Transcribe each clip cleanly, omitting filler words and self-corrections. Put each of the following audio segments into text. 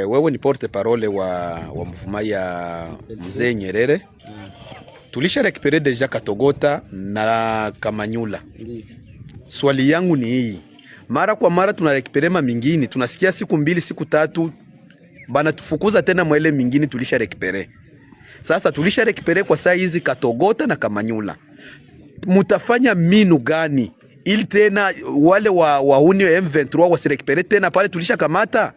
Wewe ni porte parole wa mvuma ya Mzee Nyerere. Tulisha rekipere deja Katogota na Kamanyula. Swali yangu ni hii. Mara kwa mara tunarekiperema mingine, tunasikia siku 2 siku 3 bana tufukuza tena mwele mingine tulisha rekipere. Sasa tulisha rekipere kwa saa hizi Katogota na Kamanyula. Mutafanya minu gani ili tena wale wahuni wa M23 wasirekipere tena pale tulisha kamata?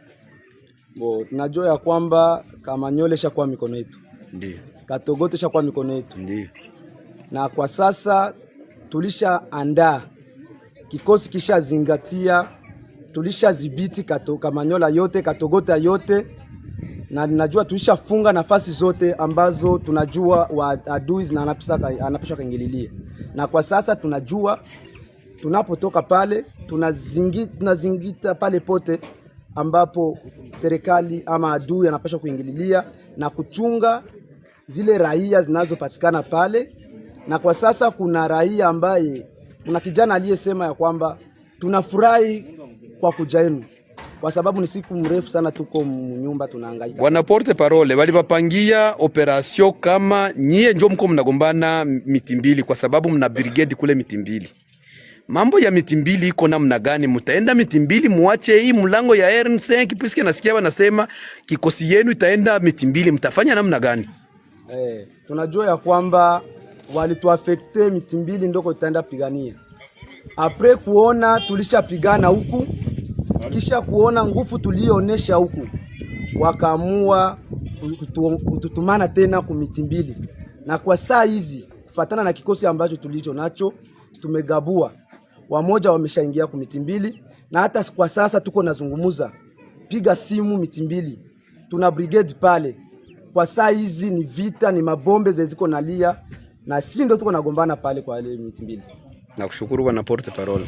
Tunajua ya kwamba Kamanyola ishakuwa mikono yetu. Ndio. Katogota ishakuwa mikono yetu. Ndio. Na kwa sasa tulisha andaa kikosi kisha zingatia, tulisha zibiti Kamanyola yote, Katogota yote, na ninajua tulisha funga nafasi zote ambazo tunajua wa adui na anapisha kaingililia. Na kwa sasa tunajua tunapotoka pale tunazingita pale pote ambapo serikali ama adui anapaswa kuingililia na kuchunga zile raia zinazopatikana pale. Na kwa sasa kuna raia ambaye, kuna kijana aliyesema ya kwamba tunafurahi kwa kuja yenu kwa sababu ni siku mrefu sana tuko mnyumba tunahangaika. Wana porte parole wali bapangia operation kama nyie ndio mko mnagombana Mitimbili kwa sababu mna brigade kule Mitimbili. Mambo ya Mitimbili iko namna gani? Mutaenda Mitimbili muache hii mlango ya RN5 puisque nasikia wanasema kikosi yenu itaenda Mitimbili, mtafanya namna gani? Tunajua ya kwamba walituafekte Mitimbili ndoko itaenda pigania. Apre kuona tulishapigana huku, kisha kuona nguvu tulionesha huku, wakaamua kututumana tena kumitimbili. Na kwa saa hizi kufatana na kikosi ambacho tulicho nacho, tumegabua. Wamoja wameshaingia kumitimbili, na hata kwa sasa tuko nazungumuza, piga simu Mitimbili, tuna brigade pale. Kwa saa hizi ni vita, ni mabombe zeziko nalia, na sisi ndio tuko nagombana pale kwa ile Mitimbili. Nakushukuru bwana porte parole.